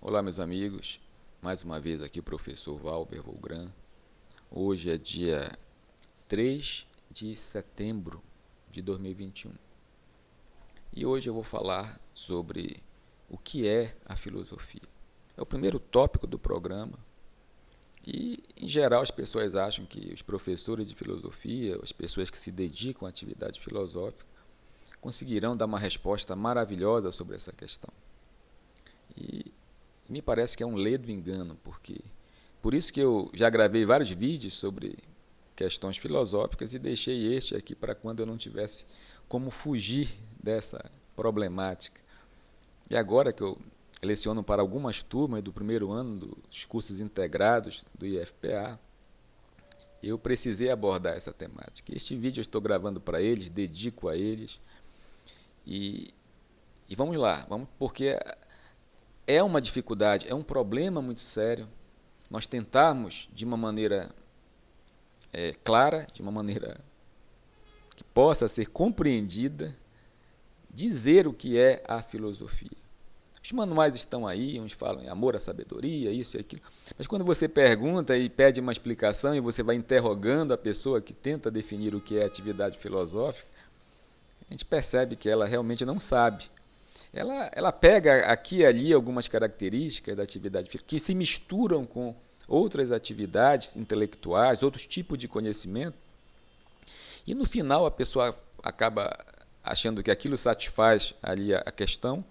Olá, meus amigos. Mais uma vez aqui o professor Valber Volgran. Hoje é dia 3 de setembro de 2021. E hoje eu vou falar sobre o que é a filosofia. É o primeiro tópico do programa. E, em geral, as pessoas acham que os professores de filosofia, as pessoas que se dedicam à atividade filosófica, conseguirão dar uma resposta maravilhosa sobre essa questão. E me parece que é um ledo engano, porque por isso que eu já gravei vários vídeos sobre questões filosóficas e deixei este aqui para quando eu não tivesse como fugir dessa problemática. E agora que eu leciono para algumas turmas do primeiro ano dos cursos integrados do IFPA, eu precisei abordar essa temática. Este vídeo eu estou gravando para eles, dedico a eles. E vamos lá, porque é uma dificuldade, é um problema muito sério nós tentarmos de uma maneira clara, de uma maneira que possa ser compreendida, dizer o que é a filosofia. Os manuais estão aí, uns falam em amor à sabedoria, isso e aquilo, mas quando você pergunta e pede uma explicação e você vai interrogando a pessoa que tenta definir o que é atividade filosófica, a gente percebe que ela realmente não sabe. Ela pega aqui e ali algumas características da atividade filosófica que se misturam com outras atividades intelectuais, outros tipos de conhecimento, e no final a pessoa acaba achando que aquilo satisfaz ali a questão,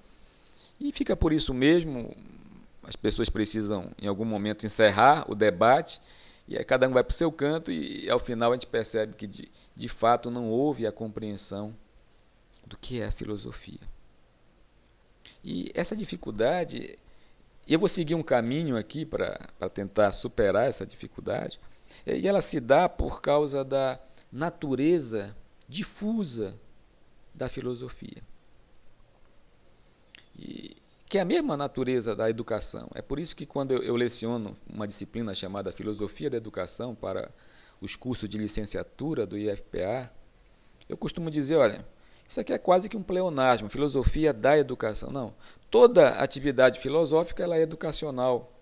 e fica por isso mesmo. As pessoas precisam em algum momento encerrar o debate, e aí cada um vai para o seu canto, e ao final a gente percebe que de fato não houve a compreensão do que é a filosofia. E essa dificuldade, eu vou seguir um caminho aqui para tentar superar essa dificuldade, e ela se dá por causa da natureza difusa da filosofia, e que é a mesma natureza da educação. É por isso que quando eu leciono uma disciplina chamada Filosofia da Educação para os cursos de licenciatura do IFPA, eu costumo dizer, olha, isso aqui é quase que um pleonasmo, filosofia da educação. Não, toda atividade filosófica ela é educacional.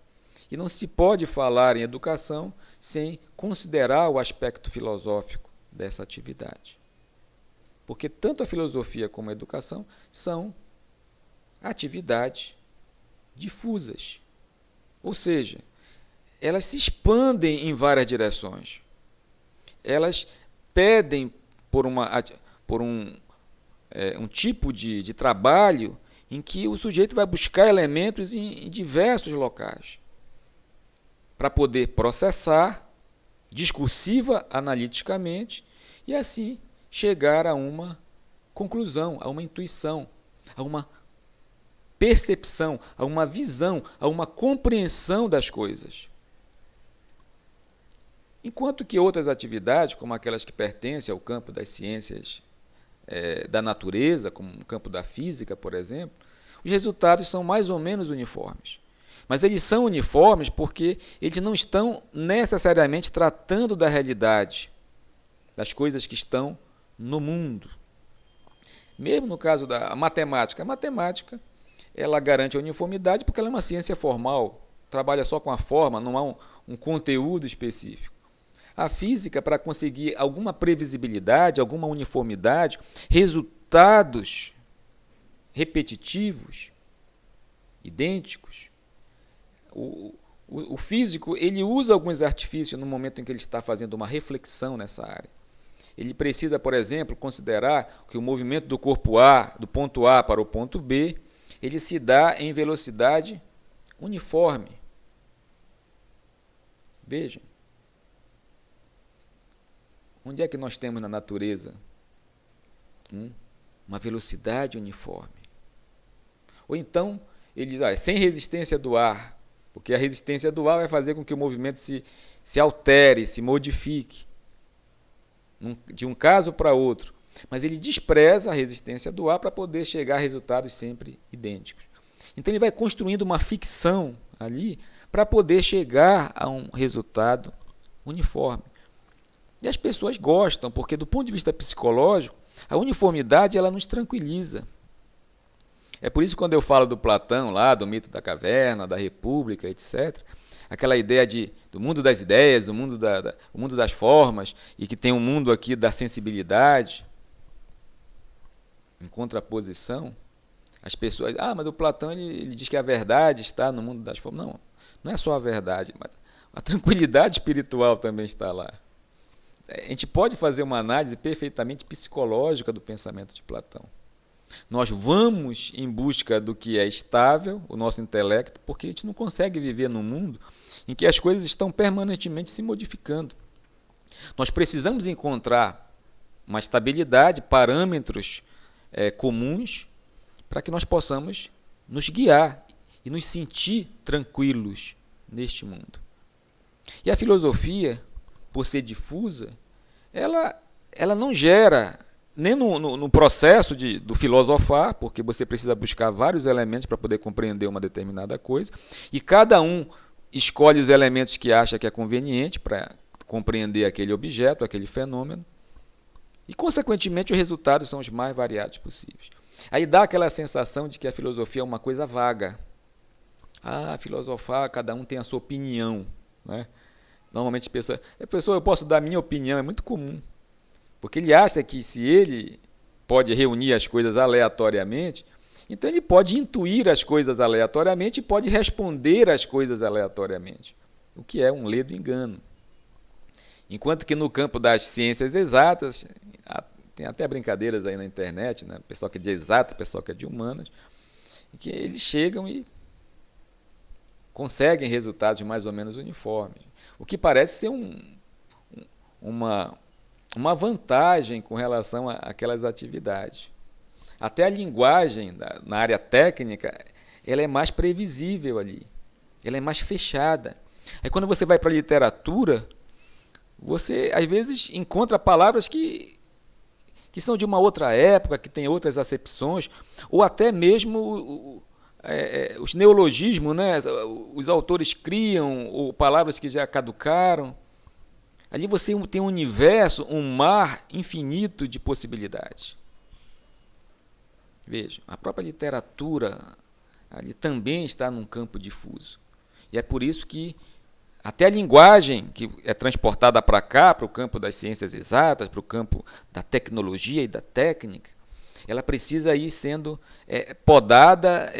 E não se pode falar em educação sem considerar o aspecto filosófico dessa atividade. Porque tanto a filosofia como a educação são atividades difusas. Ou seja, elas se expandem em várias direções. Elas pedem por um tipo de trabalho em que o sujeito vai buscar elementos em diversos locais para poder processar discursiva, analiticamente, e assim chegar a uma conclusão, a uma intuição, a uma percepção, a uma visão, a uma compreensão das coisas. Enquanto que outras atividades, como aquelas que pertencem ao campo das ciências da natureza, como no campo da física, por exemplo, os resultados são mais ou menos uniformes. Mas eles são uniformes porque eles não estão necessariamente tratando da realidade, das coisas que estão no mundo. Mesmo no caso da matemática, a matemática ela garante a uniformidade porque ela é uma ciência formal, trabalha só com a forma, não há um conteúdo específico. A física, para conseguir alguma previsibilidade, alguma uniformidade, resultados repetitivos, idênticos, o físico ele usa alguns artifícios no momento em que ele está fazendo uma reflexão nessa área. Ele precisa, por exemplo, considerar que o movimento do corpo A, do ponto A para o ponto B, ele se dá em velocidade uniforme. Vejam. Onde é que nós temos na natureza uma velocidade uniforme? Ou então, ele diz, sem resistência do ar, porque a resistência do ar vai fazer com que o movimento se altere, se modifique, de um caso para outro. Mas ele despreza a resistência do ar para poder chegar a resultados sempre idênticos. Então ele vai construindo uma ficção ali para poder chegar a um resultado uniforme. E as pessoas gostam, porque do ponto de vista psicológico, a uniformidade ela nos tranquiliza. É por isso que quando eu falo do Platão lá, do mito da caverna, da república, etc., aquela ideia do mundo das ideias, o mundo das formas, e que tem um mundo aqui da sensibilidade, em contraposição, as pessoas, mas o Platão ele diz que a verdade está no mundo das formas. Não, não é só a verdade, mas a tranquilidade espiritual também está lá. A gente pode fazer uma análise perfeitamente psicológica do pensamento de Platão. Nós vamos em busca do que é estável, o nosso intelecto, porque a gente não consegue viver num mundo em que as coisas estão permanentemente se modificando. Nós precisamos encontrar uma estabilidade, parâmetros comuns, para que nós possamos nos guiar e nos sentir tranquilos neste mundo. E a filosofia, por ser difusa, ela não gera, nem no processo do filosofar, porque você precisa buscar vários elementos para poder compreender uma determinada coisa, e cada um escolhe os elementos que acha que é conveniente para compreender aquele objeto, aquele fenômeno, e, consequentemente, os resultados são os mais variados possíveis. Aí dá aquela sensação de que a filosofia é uma coisa vaga. Filosofar, cada um tem a sua opinião, né? Normalmente eu posso dar a minha opinião, é muito comum. Porque ele acha que se ele pode reunir as coisas aleatoriamente, então ele pode intuir as coisas aleatoriamente e pode responder às coisas aleatoriamente, o que é um ledo engano. Enquanto que no campo das ciências exatas, tem até brincadeiras aí na internet, né? Pessoal que é de exata, pessoal que é de humanas, que eles chegam e conseguem resultados mais ou menos uniformes, o que parece ser uma vantagem com relação àquelas atividades. Até a linguagem na área técnica, ela é mais previsível ali, ela é mais fechada. Aí quando você vai para a literatura, você às vezes encontra palavras que são de uma outra época, que têm outras acepções, ou até mesmo os neologismos, né? Os autores criam ou palavras que já caducaram. Ali você tem um universo, um mar infinito de possibilidades. Vejam, a própria literatura ali também está num campo difuso. E é por isso que até a linguagem que é transportada para cá, para o campo das ciências exatas, para o campo da tecnologia e da técnica, ela precisa ir sendo podada,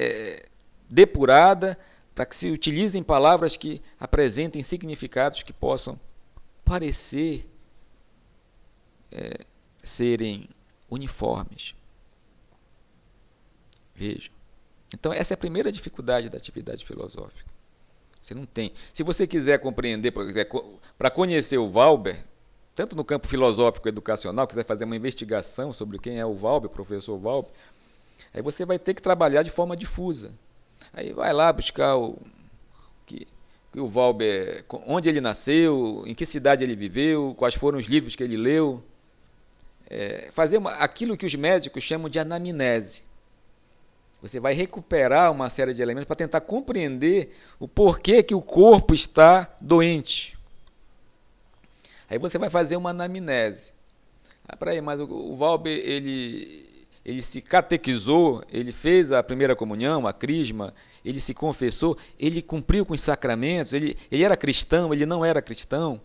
depurada, para que se utilizem palavras que apresentem significados que possam parecer serem uniformes. Vejam. Então, essa é a primeira dificuldade da atividade filosófica. Você não tem. Se você quiser compreender, para conhecer o Valber, tanto no campo filosófico educacional, quiser fazer uma investigação sobre quem é o Valber, o professor Valber, aí você vai ter que trabalhar de forma difusa. Aí vai lá buscar o Valber, onde ele nasceu, em que cidade ele viveu, quais foram os livros que ele leu. Fazer aquilo que os médicos chamam de anamnese. Você vai recuperar uma série de elementos para tentar compreender o porquê que o corpo está doente. Aí você vai fazer uma anamnese. Mas o Valber, ele se catequizou, ele fez a primeira comunhão, a crisma, ele se confessou, ele cumpriu com os sacramentos, ele era cristão, ele não era cristão.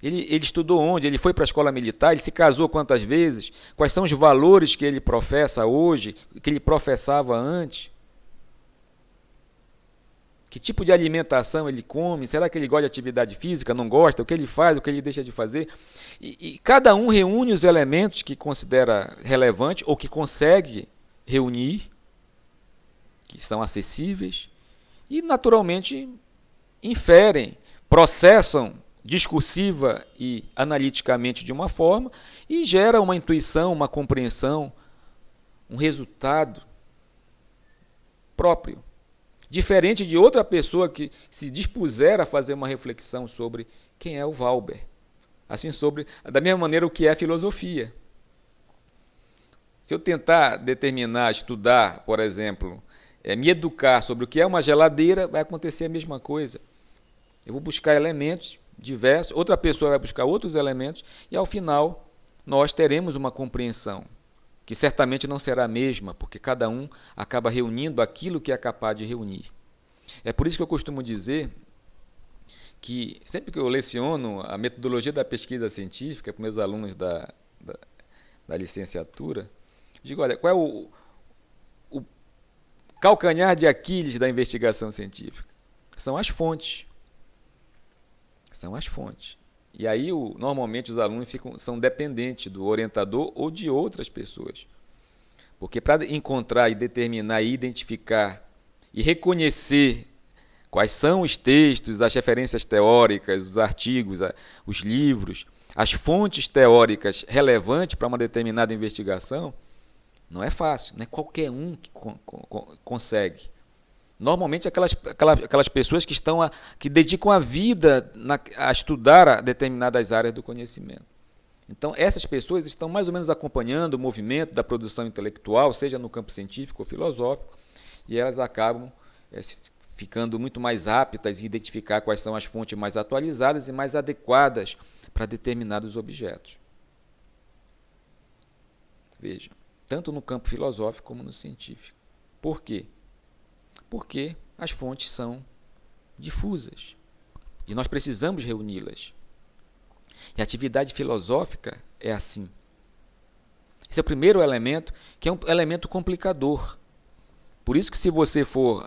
Ele estudou onde? Ele foi para a escola militar, ele se casou quantas vezes? Quais são os valores que ele professa hoje, que ele professava antes? Que tipo de alimentação ele come? Será que ele gosta de atividade física? Não gosta? O que ele faz? O que ele deixa de fazer? E cada um reúne os elementos que considera relevante ou que consegue reunir, que são acessíveis, e naturalmente inferem, processam discursiva e analiticamente de uma forma e gera uma intuição, uma compreensão, um resultado próprio, diferente de outra pessoa que se dispuser a fazer uma reflexão sobre quem é o Valber, assim da mesma maneira o que é a filosofia. Se eu tentar determinar, estudar, por exemplo, me educar sobre o que é uma geladeira, vai acontecer a mesma coisa. Eu vou buscar elementos diversos, outra pessoa vai buscar outros elementos e, ao final, nós teremos uma compreensão que certamente não será a mesma, porque cada um acaba reunindo aquilo que é capaz de reunir. É por isso que eu costumo dizer que, sempre que eu leciono a metodologia da pesquisa científica para meus alunos da licenciatura, digo, olha, qual é o calcanhar de Aquiles da investigação científica? São as fontes. São as fontes. E aí, normalmente, os alunos são dependentes do orientador ou de outras pessoas. Porque para encontrar e determinar e identificar e reconhecer quais são os textos, as referências teóricas, os artigos, os livros, as fontes teóricas relevantes para uma determinada investigação, não é fácil, não é qualquer um que consegue. Normalmente aquelas pessoas que dedicam a vida a estudar determinadas áreas do conhecimento. Então, essas pessoas estão mais ou menos acompanhando o movimento da produção intelectual, seja no campo científico ou filosófico, e elas acabam ficando muito mais aptas a identificar quais são as fontes mais atualizadas e mais adequadas para determinados objetos. Veja, tanto no campo filosófico como no científico. Por quê? Porque as fontes são difusas e nós precisamos reuni-las. E a atividade filosófica é assim. Esse é o primeiro elemento, que é um elemento complicador. Por isso que, se você for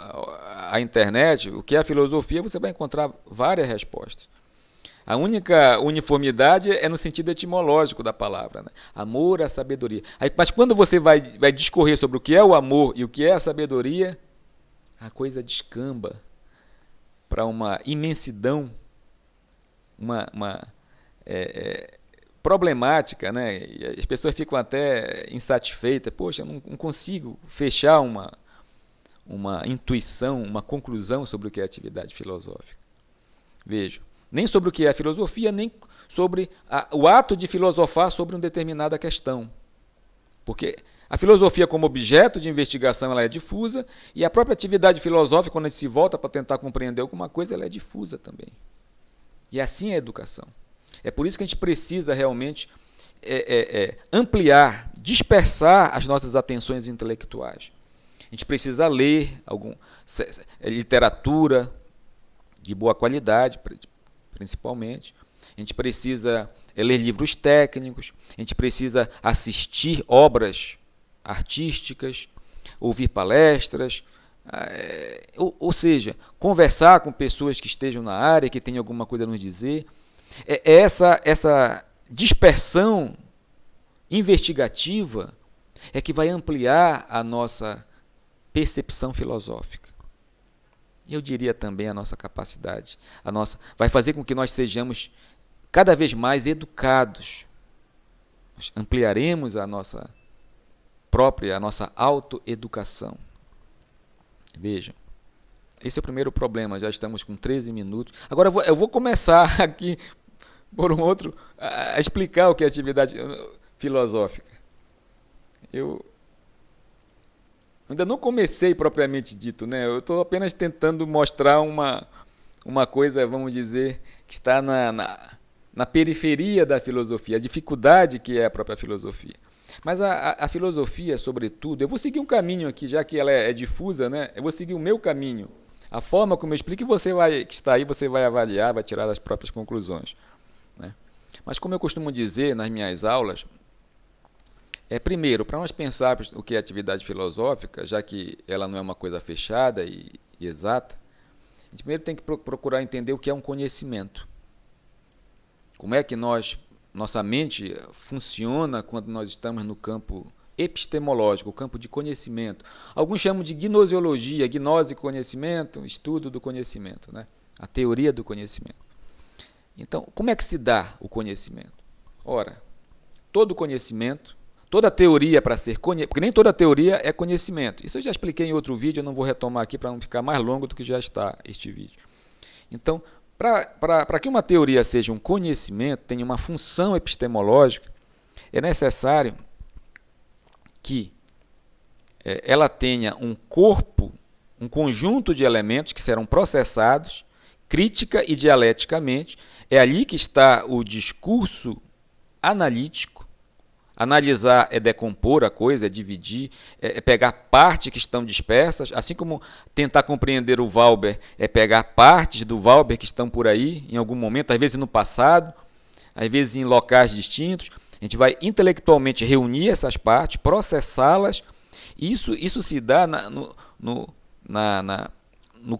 à internet, o que é a filosofia, você vai encontrar várias respostas. A única uniformidade é no sentido etimológico da palavra, né? Amor à sabedoria. Mas quando você vai discorrer sobre o que é o amor e o que é a sabedoria, a coisa descamba para uma imensidão, uma problemática, né? E as pessoas ficam até insatisfeitas. Poxa, eu não consigo fechar uma intuição, uma conclusão sobre o que é atividade filosófica. Veja, nem sobre o que é a filosofia, nem sobre o ato de filosofar sobre uma determinada questão. Porque a filosofia, como objeto de investigação, ela é difusa, e a própria atividade filosófica, quando a gente se volta para tentar compreender alguma coisa, ela é difusa também. E assim é a educação. É por isso que a gente precisa realmente ampliar, dispersar as nossas atenções intelectuais. A gente precisa ler literatura de boa qualidade, principalmente. A gente precisa ler livros técnicos, a gente precisa assistir obras artísticas, ouvir palestras, ou seja, conversar com pessoas que estejam na área, que tenham alguma coisa a nos dizer. Essa dispersão investigativa é que vai ampliar a nossa percepção filosófica. Eu diria também a nossa capacidade, vai fazer com que nós sejamos cada vez mais educados. Nós ampliaremos a nossa autoeducação. Vejam, esse é o primeiro problema, já estamos com 13 minutos. Agora eu vou começar aqui, por um outro, a explicar o que é atividade filosófica. Eu ainda não comecei propriamente dito, né? Eu estou apenas tentando mostrar uma coisa, vamos dizer, que está na periferia da filosofia, a dificuldade que é a própria filosofia. Mas a filosofia, sobretudo, eu vou seguir um caminho aqui, já que ela é difusa, né? Eu vou seguir o meu caminho. A forma como eu explico, que está aí, você vai avaliar, vai tirar as próprias conclusões, né? Mas, como eu costumo dizer nas minhas aulas, primeiro, para nós pensarmos o que é atividade filosófica, já que ela não é uma coisa fechada e exata, a gente primeiro tem que procurar entender o que é um conhecimento. Como é que nossa mente funciona quando nós estamos no campo epistemológico, o campo de conhecimento. Alguns chamam de gnoseologia, gnose e conhecimento, estudo do conhecimento, né? A teoria do conhecimento. Então, como é que se dá o conhecimento? Ora, todo conhecimento, toda teoria para ser conhecimento, porque nem toda teoria é conhecimento. Isso eu já expliquei em outro vídeo, eu não vou retomar aqui para não ficar mais longo do que já está este vídeo. Então, para que uma teoria seja um conhecimento, tenha uma função epistemológica, é necessário que ela tenha um corpo, um conjunto de elementos que serão processados crítica e dialeticamente. É ali que está o discurso analítico, Analisar é decompor a coisa, é dividir, é pegar partes que estão dispersas, assim como tentar compreender o Valber é pegar partes do Valber que estão por aí, em algum momento, às vezes no passado, às vezes em locais distintos. A gente vai intelectualmente reunir essas partes, processá-las, e isso se dá no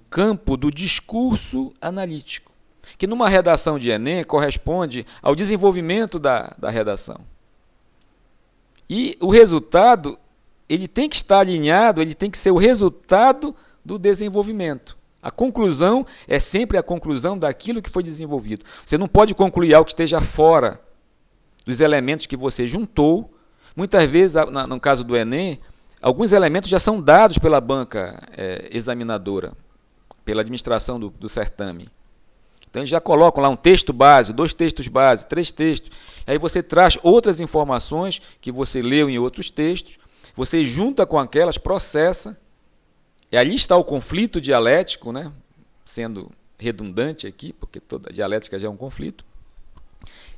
campo do discurso analítico, que numa redação de Enem corresponde ao desenvolvimento da redação. E o resultado, ele tem que estar alinhado, ele tem que ser o resultado do desenvolvimento. A conclusão é sempre a conclusão daquilo que foi desenvolvido. Você não pode concluir algo que esteja fora dos elementos que você juntou. Muitas vezes, no caso do Enem, alguns elementos já são dados pela banca examinadora, pela administração do certame. Então, eles já colocam lá um texto base, 2 textos base, 3 textos. Aí você traz outras informações que você leu em outros textos, você junta com aquelas, processa, e ali está o conflito dialético, né? Sendo redundante aqui, porque toda dialética já é um conflito.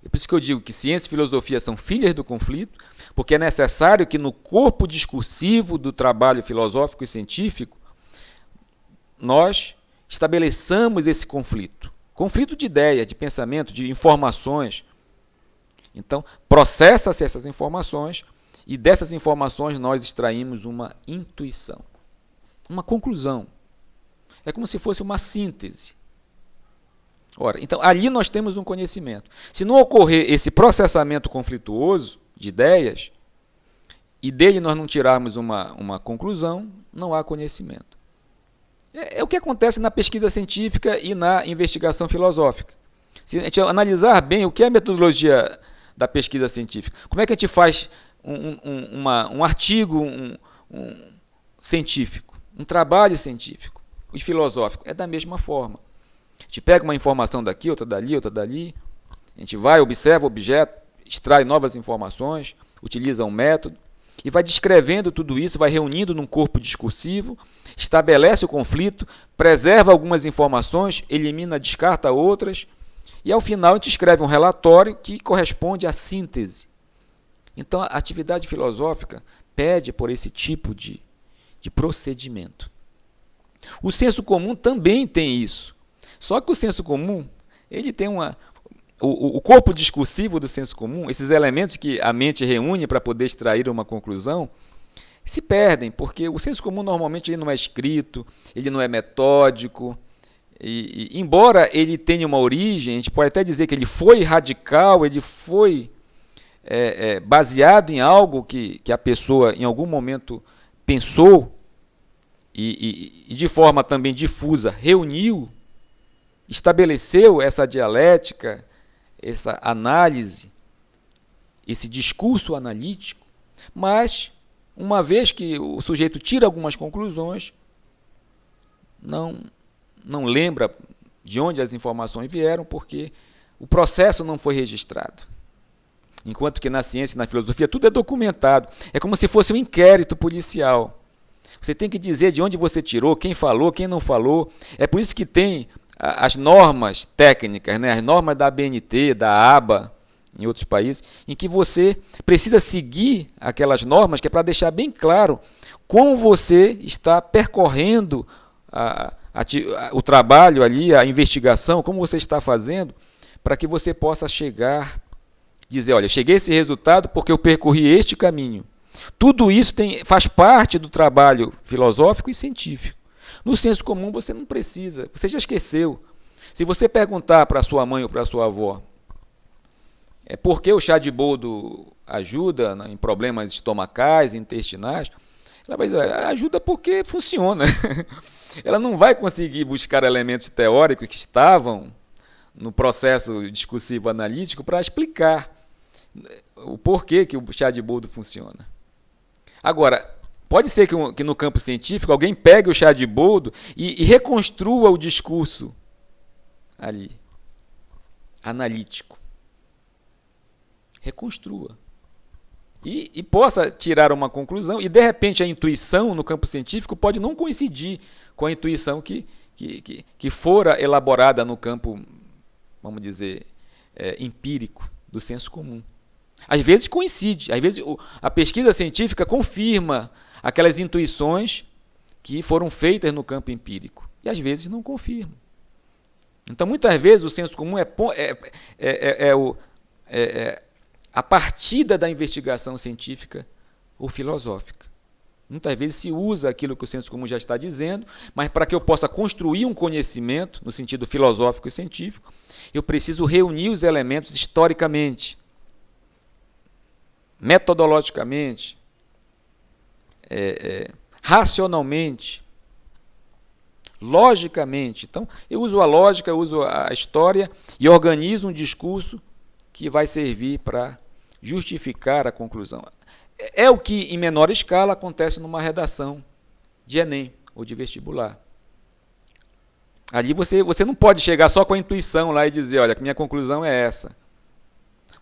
É por isso que eu digo que ciência e filosofia são filhas do conflito, porque é necessário que no corpo discursivo do trabalho filosófico e científico, nós estabeleçamos esse conflito. Conflito de ideia, de pensamento, de informações. Então, processa-se essas informações e dessas informações nós extraímos uma intuição, uma conclusão. É como se fosse uma síntese. Ora, então, ali nós temos um conhecimento. Se não ocorrer esse processamento conflituoso de ideias e dele nós não tirarmos uma conclusão, não há conhecimento. É o que acontece na pesquisa científica e na investigação filosófica. Se a gente analisar bem o que é a metodologia da pesquisa científica, como é que a gente faz um artigo científico, um trabalho científico e filosófico, é da mesma forma. A gente pega uma informação daqui, outra dali, a gente vai, observa o objeto, extrai novas informações, utiliza um método, e vai descrevendo tudo isso, vai reunindo num corpo discursivo, estabelece o conflito, preserva algumas informações, elimina, descarta outras, e ao final a gente escreve um relatório que corresponde à síntese. Então a atividade filosófica pede por esse tipo de procedimento. O senso comum também tem isso, só que o senso comum ele tem o corpo discursivo do senso comum, esses elementos que a mente reúne para poder extrair uma conclusão, se perdem, porque o senso comum normalmente ele não é escrito, ele não é metódico, e embora ele tenha uma origem, a gente pode até dizer que ele foi radical, ele foi baseado em algo que a pessoa em algum momento pensou, e de forma também difusa reuniu, estabeleceu essa dialética, essa análise, esse discurso analítico, mas, uma vez que o sujeito tira algumas conclusões, não lembra de onde as informações vieram, porque o processo não foi registrado. Enquanto que na ciência e na filosofia tudo é documentado. É como se fosse um inquérito policial. Você tem que dizer de onde você tirou, quem falou, quem não falou. É por isso que tem as normas técnicas, né? As normas da ABNT, da ABA, em outros países, em que você precisa seguir aquelas normas, que é para deixar bem claro como você está percorrendo o trabalho ali, a investigação, como você está fazendo, para que você possa chegar, dizer, olha, eu cheguei a esse resultado porque eu percorri este caminho. Tudo isso faz parte do trabalho filosófico e científico. No senso comum você não precisa, você já esqueceu. Se você perguntar para sua mãe ou para sua avó por que o chá de boldo ajuda em problemas estomacais, intestinais, ela vai dizer, ajuda porque funciona. Ela não vai conseguir buscar elementos teóricos que estavam no processo discursivo analítico para explicar o porquê que o chá de boldo funciona. Agora, pode ser que no campo científico alguém pegue o chá de boldo e reconstrua o discurso ali, analítico. Reconstrua. E possa tirar uma conclusão, e de repente a intuição no campo científico pode não coincidir com a intuição que fora elaborada no campo, vamos dizer, empírico, do senso comum. Às vezes coincide, às vezes a pesquisa científica confirma aquelas intuições que foram feitas no campo empírico, e às vezes não confirma. Então, muitas vezes, o senso comum é a partida da investigação científica ou filosófica. Muitas vezes se usa aquilo que o senso comum já está dizendo, mas para que eu possa construir um conhecimento, no sentido filosófico e científico, eu preciso reunir os elementos historicamente, metodologicamente, racionalmente, logicamente. Então, eu uso a lógica, eu uso a história e organizo um discurso que vai servir para justificar a conclusão. É o que, em menor escala, acontece numa redação de Enem ou de vestibular. Ali você não pode chegar só com a intuição lá e dizer, olha, minha conclusão é essa.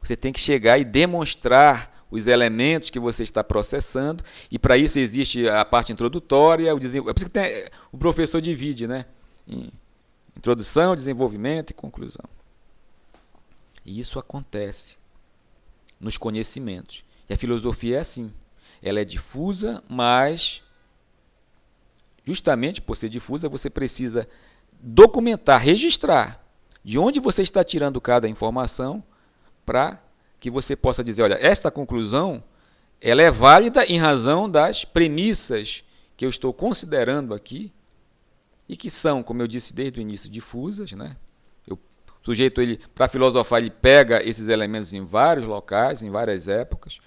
Você tem que chegar e demonstrar os elementos que você está processando, e para isso existe a parte introdutória, é por isso que o professor divide, né? Em introdução, desenvolvimento e conclusão. E isso acontece nos conhecimentos. E a filosofia é assim. Ela é difusa, mas justamente por ser difusa, você precisa documentar, registrar de onde você está tirando cada informação para que você possa dizer, olha, esta conclusão ela é válida em razão das premissas que eu estou considerando aqui e que são, como eu disse desde o início, difusas, né? O sujeito, para filosofar, ele pega esses elementos em vários locais, em várias épocas,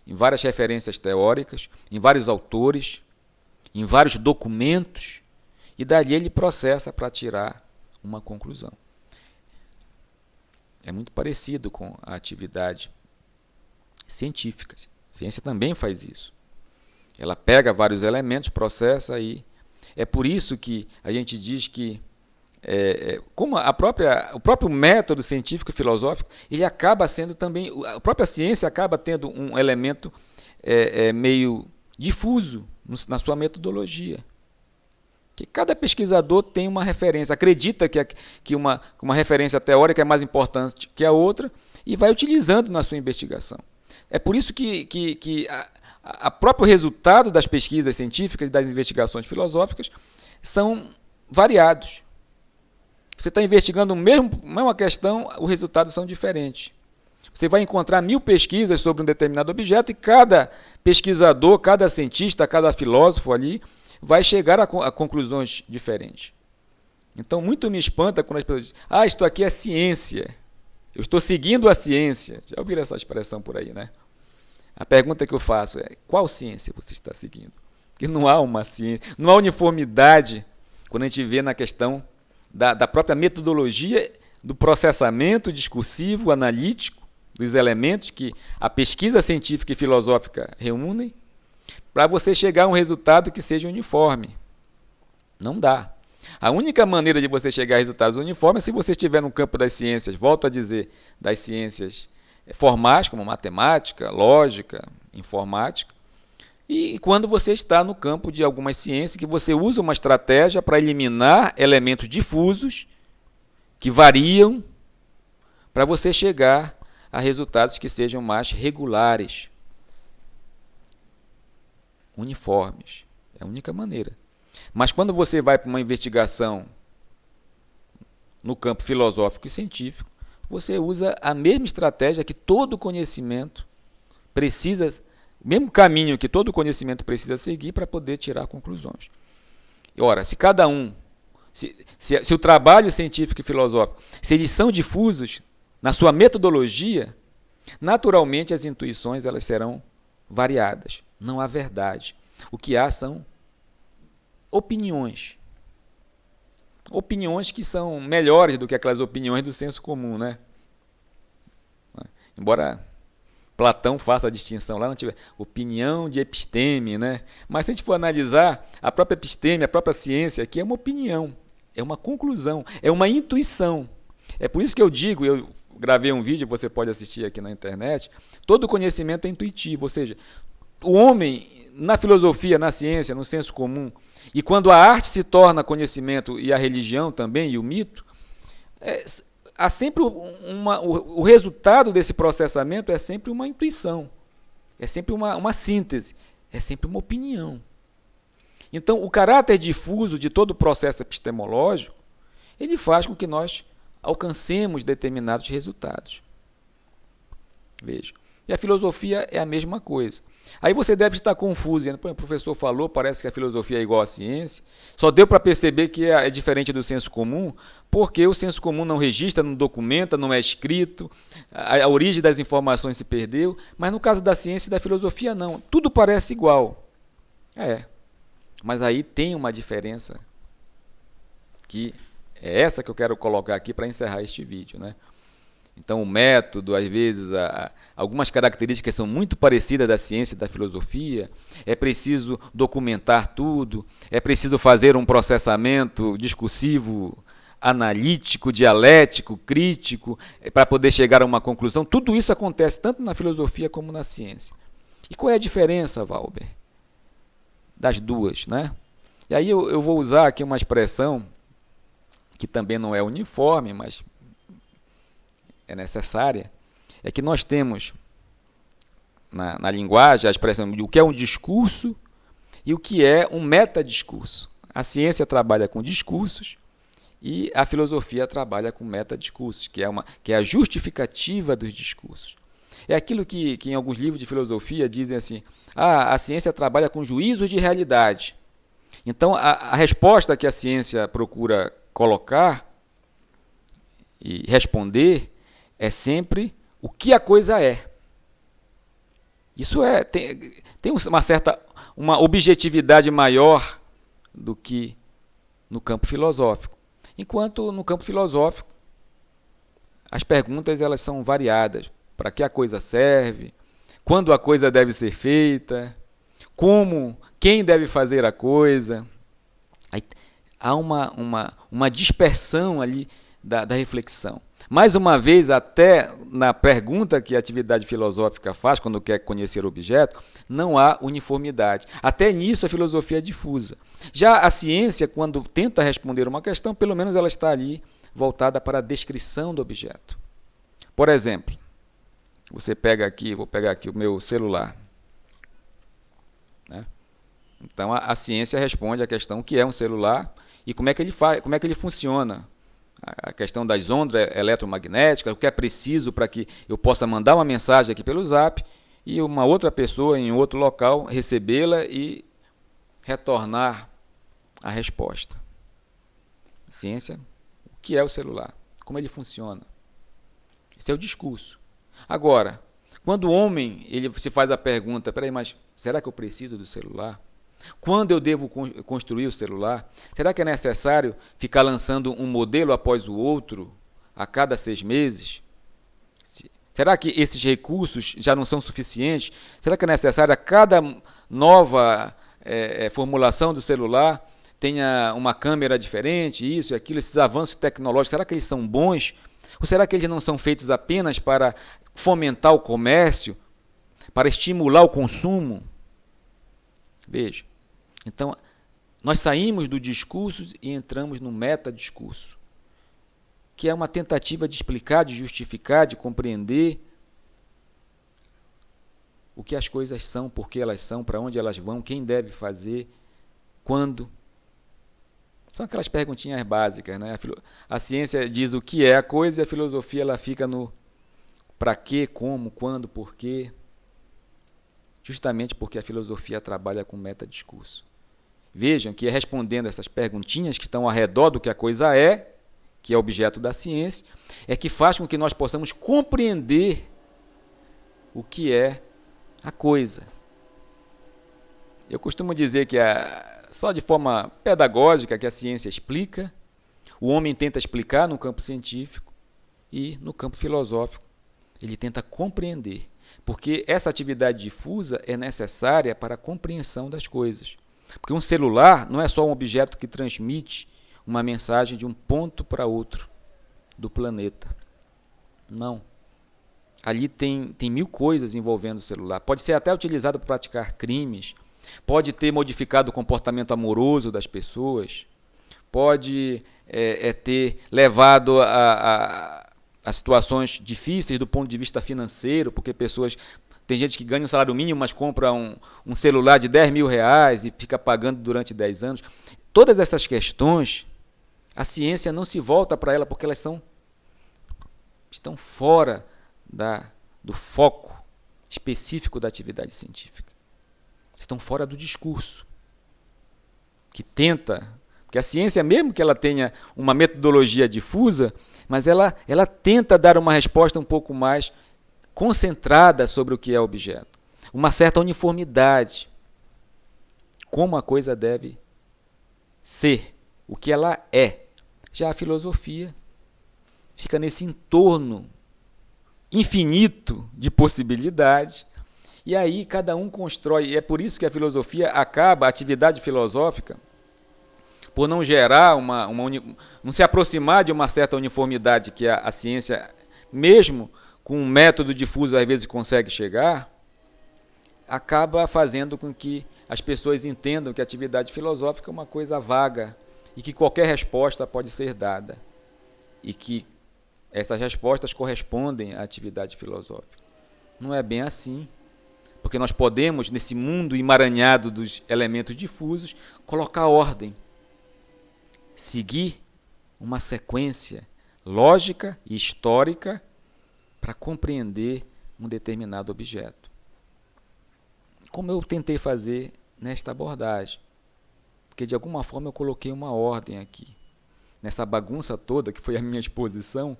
em várias referências teóricas, em vários autores, em vários documentos, e dali ele processa para tirar uma conclusão. É muito parecido com a atividade científica. A ciência também faz isso. Ela pega vários elementos, processa e... É por isso que a gente diz que, como o próprio método científico e filosófico, ele acaba sendo também... A própria ciência acaba tendo um elemento meio difuso na sua metodologia. Que cada pesquisador tem uma referência, acredita que uma referência teórica é mais importante que a outra e vai utilizando na sua investigação. É por isso que o próprio resultado das pesquisas científicas e das investigações filosóficas são variados. Você está investigando a mesma questão, os resultados são diferentes. Você vai encontrar 1000 pesquisas sobre um determinado objeto e cada pesquisador, cada cientista, cada filósofo ali vai chegar a conclusões diferentes. Então, muito me espanta quando as pessoas dizem, isto aqui é ciência, eu estou seguindo a ciência. Já ouviram essa expressão por aí, né? A pergunta que eu faço é, qual ciência você está seguindo? Porque não há uma ciência, não há uniformidade quando a gente vê na questão da própria metodologia do processamento discursivo, analítico, dos elementos que a pesquisa científica e filosófica reúnem, para você chegar a um resultado que seja uniforme. Não dá. A única maneira de você chegar a resultados uniformes é se você estiver no campo das ciências, volto a dizer, das ciências formais, como matemática, lógica, informática, e quando você está no campo de algumas ciências que você usa uma estratégia para eliminar elementos difusos, que variam, para você chegar a resultados que sejam mais regulares, uniformes. É a única maneira. Mas quando você vai para uma investigação no campo filosófico e científico, você usa a mesma estratégia que todo conhecimento precisa, o mesmo caminho que todo conhecimento precisa seguir para poder tirar conclusões. Ora, se cada um, se o trabalho científico e filosófico, se eles são difusos na sua metodologia, naturalmente as intuições elas serão variadas. Não há verdade. O que há são opiniões. Opiniões que são melhores do que aquelas opiniões do senso comum, né? Embora Platão faça a distinção lá, não tiver opinião de episteme, né? Mas se a gente for analisar, a própria episteme, a própria ciência aqui é uma opinião, é uma conclusão, é uma intuição. É por isso que eu digo, eu gravei um vídeo, você pode assistir aqui na internet, todo conhecimento é intuitivo, ou seja, o homem, na filosofia, na ciência, no senso comum, e quando a arte se torna conhecimento e a religião também, e o mito, há sempre o resultado desse processamento é sempre uma intuição, é sempre uma síntese, é sempre uma opinião. Então, o caráter difuso de todo o processo epistemológico, ele faz com que nós alcancemos determinados resultados. Veja. E a filosofia é a mesma coisa. Aí você deve estar confuso, dizendo, o professor falou, parece que a filosofia é igual à ciência. Só deu para perceber que é diferente do senso comum, porque o senso comum não registra, não documenta, não é escrito, a origem das informações se perdeu, mas no caso da ciência e da filosofia não, tudo parece igual. Mas aí tem uma diferença, que é essa que eu quero colocar aqui para encerrar este vídeo, né? Então, o método, às vezes, algumas características são muito parecidas da ciência e da filosofia. É preciso documentar tudo, é preciso fazer um processamento discursivo, analítico, dialético, crítico, para poder chegar a uma conclusão. Tudo isso acontece tanto na filosofia como na ciência. E qual é a diferença, Valber, das duas, né? E aí eu vou usar aqui uma expressão que também não é uniforme, mas é necessária, é que nós temos na linguagem a expressão de o que é um discurso e o que é um metadiscurso. A ciência trabalha com discursos e a filosofia trabalha com metadiscursos, que é a justificativa dos discursos. É aquilo que em alguns livros de filosofia dizem assim, a ciência trabalha com juízos de realidade. Então, a resposta que a ciência procura colocar e responder é sempre o que a coisa é. Isso tem uma objetividade maior do que no campo filosófico. Enquanto no campo filosófico, as perguntas elas são variadas. Para que a coisa serve? Quando a coisa deve ser feita? Como? Quem deve fazer a coisa? Aí, há uma dispersão ali da reflexão. Mais uma vez, até na pergunta que a atividade filosófica faz, quando quer conhecer o objeto, não há uniformidade. Até nisso a filosofia é difusa. Já a ciência, quando tenta responder uma questão, pelo menos ela está ali voltada para a descrição do objeto. Por exemplo, vou pegar aqui o meu celular. Né? Então a ciência responde à questão o que é um celular e como é que ele funciona. A questão das ondas eletromagnéticas, o que é preciso para que eu possa mandar uma mensagem aqui pelo Zap e uma outra pessoa em outro local recebê-la e retornar a resposta. Ciência, o que é o celular? Como ele funciona? Esse é o discurso. Agora, quando o homem ele se faz a pergunta, mas será que eu preciso do celular? Quando eu devo construir o celular? Será que é necessário ficar lançando um modelo após o outro a cada 6 meses? Será que esses recursos já não são suficientes? Será que é necessário a cada nova formulação do celular tenha uma câmera diferente, isso e aquilo, esses avanços tecnológicos, será que eles são bons? Ou será que eles não são feitos apenas para fomentar o comércio, para estimular o consumo? Veja. Então, nós saímos do discurso e entramos no metadiscurso, que é uma tentativa de explicar, de justificar, de compreender o que as coisas são, por que elas são, para onde elas vão, quem deve fazer, quando. São aquelas perguntinhas básicas, né? A ciência diz o que é a coisa e a filosofia ela fica no para quê, como, quando, por quê. Justamente porque a filosofia trabalha com metadiscurso. Vejam que respondendo essas perguntinhas que estão ao redor do que a coisa é, que é objeto da ciência, é que faz com que nós possamos compreender o que é a coisa. Eu costumo dizer que só de forma pedagógica que a ciência explica, o homem tenta explicar no campo científico e no campo filosófico ele tenta compreender, porque essa atividade difusa é necessária para a compreensão das coisas. Porque um celular não é só um objeto que transmite uma mensagem de um ponto para outro do planeta. Não. Ali tem 1000 coisas envolvendo o celular. Pode ser até utilizado para praticar crimes, pode ter modificado o comportamento amoroso das pessoas, pode ter levado as situações difíceis do ponto de vista financeiro, porque tem gente que ganha um salário mínimo, mas compra um celular de 10 mil reais e fica pagando durante 10 anos. Todas essas questões, a ciência não se volta para ela porque elas estão fora do foco específico da atividade científica. Estão fora do discurso, que tenta, porque a ciência, mesmo que ela tenha uma metodologia difusa, mas ela tenta dar uma resposta um pouco mais concentrada sobre o que é o objeto. Uma certa uniformidade, como a coisa deve ser, o que ela é. Já a filosofia fica nesse entorno infinito de possibilidades, e aí cada um constrói, e é por isso que a filosofia acaba, a atividade filosófica, por não gerar não se aproximar de uma certa uniformidade que a ciência, mesmo com um método difuso, às vezes consegue chegar, acaba fazendo com que as pessoas entendam que a atividade filosófica é uma coisa vaga e que qualquer resposta pode ser dada e que essas respostas correspondem à atividade filosófica. Não é bem assim, porque nós podemos, nesse mundo emaranhado dos elementos difusos, colocar ordem, seguir uma sequência lógica e histórica para compreender um determinado objeto. Como eu tentei fazer nesta abordagem, porque de alguma forma eu coloquei uma ordem aqui. Nessa bagunça toda que foi a minha exposição,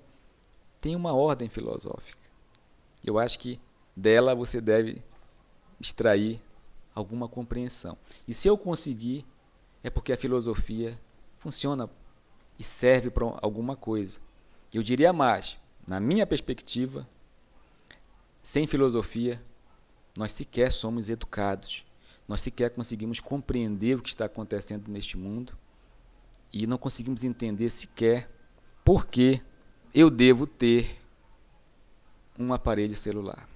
tem uma ordem filosófica. Eu acho que dela você deve extrair alguma compreensão. E se eu conseguir, é porque a filosofia funciona e serve para alguma coisa. Eu diria mais, na minha perspectiva, sem filosofia, nós sequer somos educados, nós sequer conseguimos compreender o que está acontecendo neste mundo e não conseguimos entender sequer por que eu devo ter um aparelho celular.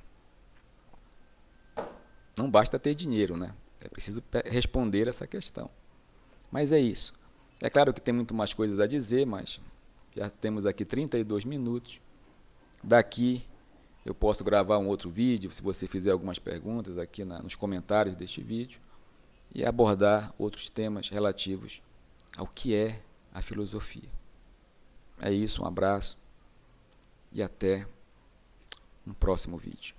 Não basta ter dinheiro, né? É preciso responder essa questão. Mas é isso. É claro que tem muito mais coisas a dizer, mas já temos aqui 32 minutos. Daqui eu posso gravar um outro vídeo, se você fizer algumas perguntas aqui nos comentários deste vídeo, e abordar outros temas relativos ao que é a filosofia. É isso, um abraço e até um próximo vídeo.